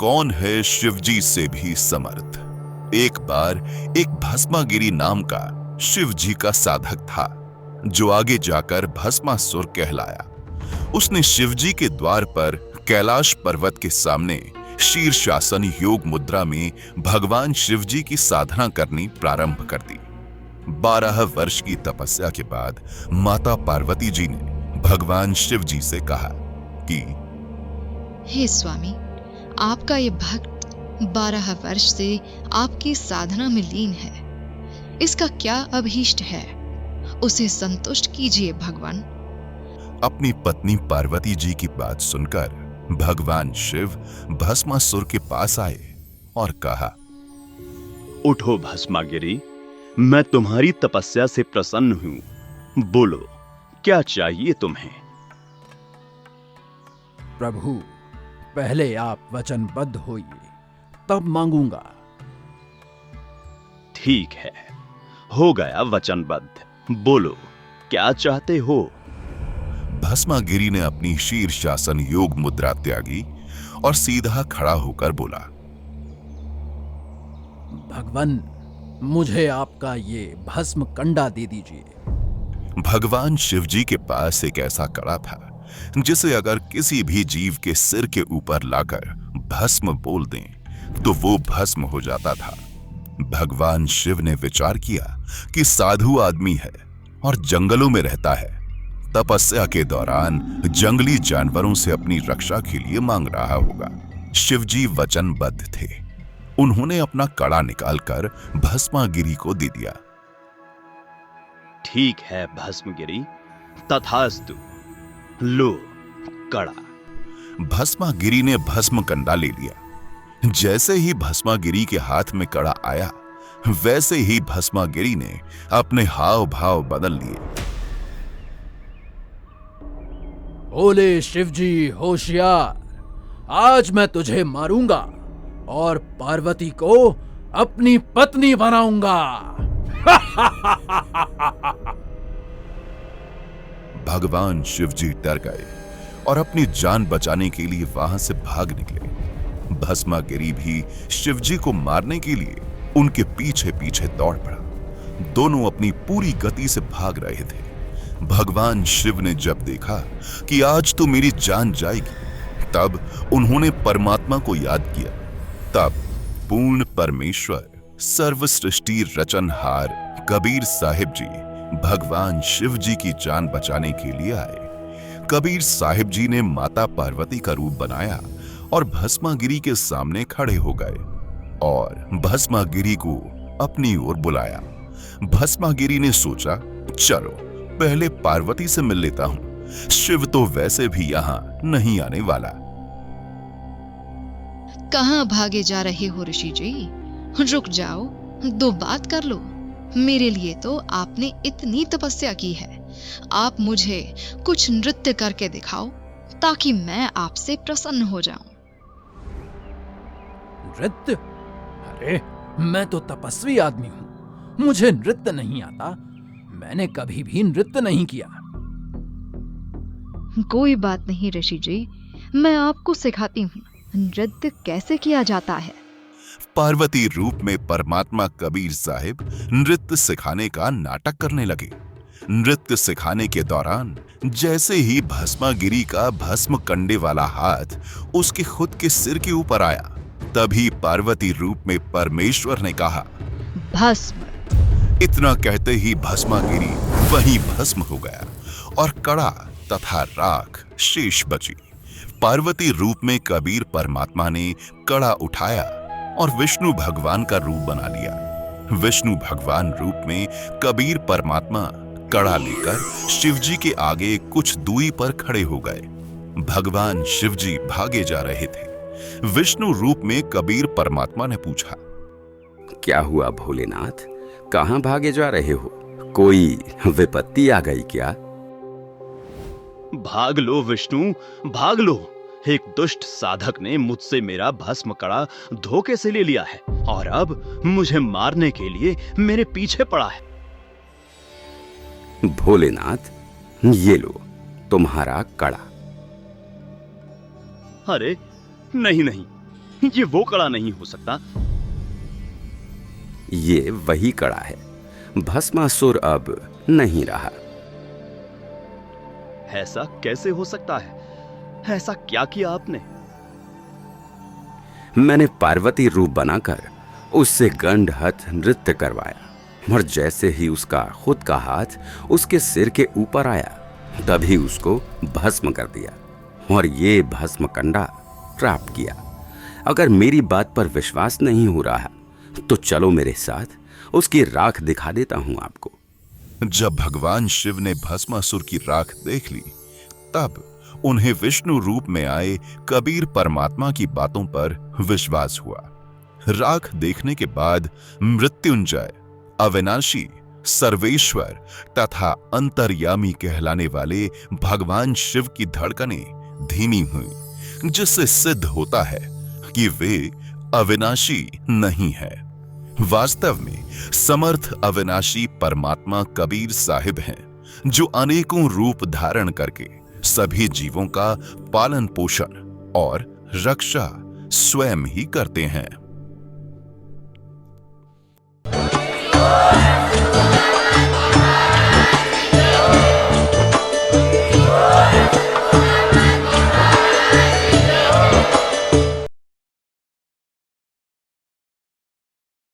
कौन है शिवजी से भी समर्थ। एक बार एक भस्मागिरी नाम का शिवजी का साधक था जो आगे जाकर भस्मासुर कहलाया। उसने शिवजी के द्वार पर कैलाश पर्वत के सामने शीर्षासन योग मुद्रा में भगवान शिवजी की साधना करनी प्रारंभ कर दी। 12 वर्ष की तपस्या के बाद माता पार्वती जी ने भगवान शिवजी से कहा कि हे स्वामी, आपका ये भक्त 12 वर्ष से आपकी साधना में लीन है। इसका क्या अभीष्ट है, उसे संतुष्ट कीजिए भगवान। अपनी पत्नी पार्वती जी की बात सुनकर भगवान शिव भस्मासुर के पास आए और कहा, उठो भस्मागिरी, मैं तुम्हारी तपस्या से प्रसन्न हूं। बोलो, क्या चाहिए तुम्हें? प्रभु, पहले आप वचनबद्ध होइए, तब मांगूंगा। ठीक है, हो गया वचनबद्ध। बोलो, क्या चाहते हो? भस्मागिरी ने अपनी शीर्षासन योग मुद्रा त्यागी और सीधा खड़ा होकर बोला, भगवान, मुझे आपका ये भस्म कंडा दे दीजिए। भगवान शिवजी के पास एक ऐसा कड़ा था जिसे अगर किसी भी जीव के सिर के ऊपर लाकर भस्म बोल दें तो वो भस्म हो जाता था। भगवान शिव ने विचार किया कि साधु आदमी है और जंगलों में रहता है, तपस्या के दौरान जंगली जानवरों से अपनी रक्षा के लिए मांग रहा होगा। शिवजी वचनबद्ध थे। उन्होंने अपना कड़ा निकालकर भस्मागिरी को दे दिया। ठीक है भस्मगिरी, तथास्तु। लो कड़ा। भस्मागिरी ने भस्म कंडा ले लिया। जैसे ही भस्मागिरी के हाथ में कड़ा आया, वैसे ही भस्मागिरी ने अपने हाव भाव बदल लिए। बोले शिवजी होशियार, आज मैं तुझे मारूंगा और पार्वती को अपनी पत्नी बनाऊंगा। भगवान शिवजी डर गए और अपनी जान बचाने के लिए वहां से भाग निकले। भस्मागिरी भी शिवजी को मारने के लिए उनके पीछे पीछे दौड़ पड़ा। दोनों अपनी पूरी गति से भाग रहे थे। भगवान शिव ने जब देखा कि आज तो मेरी जान जाएगी, तब उन्होंने परमात्मा को याद किया। तब पूर्ण परमेश्वर, सर्व सृष्टि रचनहार कबीर साहिब जी भगवान शिव जी की जान बचाने के लिए आए। कबीर साहिब जी ने माता पार्वती का रूप बनाया और भस्मागिरी के सामने खड़े हो गए और भस्मागिरी को अपनी ओर बुलाया। भस्मागिरी ने सोचा, चलो पहले पार्वती से मिल लेता हूं, शिव तो वैसे भी यहां नहीं आने वाला। कहां भागे जा रहे हो ऋषि जी? रुक जाओ, दो बात कर लो। मेरे लिए तो आपने इतनी तपस्या की है, आप मुझे कुछ नृत्य करके दिखाओ ताकि मैं आपसे प्रसन्न हो जाऊं। नृत्य? अरे, मैं तो तपस्वी आदमी हूं, मुझे नृत्य नहीं आता। मैंने कभी भी नृत्य नहीं किया। कोई बात नहीं ऋषि जी, मैं आपको सिखाती हूँ नृत्य कैसे किया जाता है। पार्वती रूप में परमात्मा कबीर साहिब नृत्य सिखाने का नाटक करने लगे। नृत्य सिखाने के दौरान जैसे ही भस्मागिरी का भस्म कंडे वाला हाथ उसके खुद के सिर के ऊपर आया, तभी पार्वती रूप में परमेश्वर ने कहा, भस्म। इतना कहते ही भस्मागिरी वहीं भस्म हो गया और कड़ा तथा राख शेष बची। पार्वती रूप में कबीर परमात्मा ने कड़ा उठाया और विष्णु भगवान का रूप बना लिया। विष्णु भगवान रूप में कबीर परमात्मा कड़ा लेकर शिवजी के आगे कुछ दूरी पर खड़े हो गए। भगवान शिवजी भागे जा रहे थे। विष्णु रूप में कबीर परमात्मा ने पूछा, क्या हुआ भोलेनाथ, कहां भागे जा रहे हो? कोई विपत्ति आ गई क्या? भाग लो विष्णु, भाग लो। एक दुष्ट साधक ने मुझसे मेरा भस्म कड़ा धोखे से ले लिया है और अब मुझे मारने के लिए मेरे पीछे पड़ा है। भोलेनाथ, ये लो तुम्हारा कड़ा। अरे नहीं नहीं, ये वो कड़ा नहीं हो सकता। ये वही कड़ा है। भस्मासुर अब नहीं रहा। ऐसा कैसे हो सकता है? ऐसा क्या किया आपने? मैंने पार्वती रूप बनाकर उससे गंडहथ नृत्य करवाया और जैसे ही उसका खुद का हाथ उसके सिर के ऊपर आया तभी उसको भस्म कर दिया और ये भस्म कंडा प्राप्त किया। अगर मेरी बात पर विश्वास नहीं हो रहा तो चलो मेरे साथ, उसकी राख दिखा देता हूं आपको। जब भगवान शिव ने भस्मासुर की राख देख ली तब उन्हें विष्णु रूप में आए कबीर परमात्मा की बातों पर विश्वास हुआ। राख देखने के बाद मृत्युंजय, अविनाशी, सर्वेश्वर तथा अंतर्यामी कहलाने वाले भगवान शिव की धड़कनें धीमी हुई, जिससे सिद्ध होता है कि वे अविनाशी नहीं है। वास्तव में समर्थ अविनाशी परमात्मा कबीर साहिब हैं, जो अनेकों रूप धारण करके सभी जीवों का पालन पोषण और रक्षा स्वयं ही करते हैं।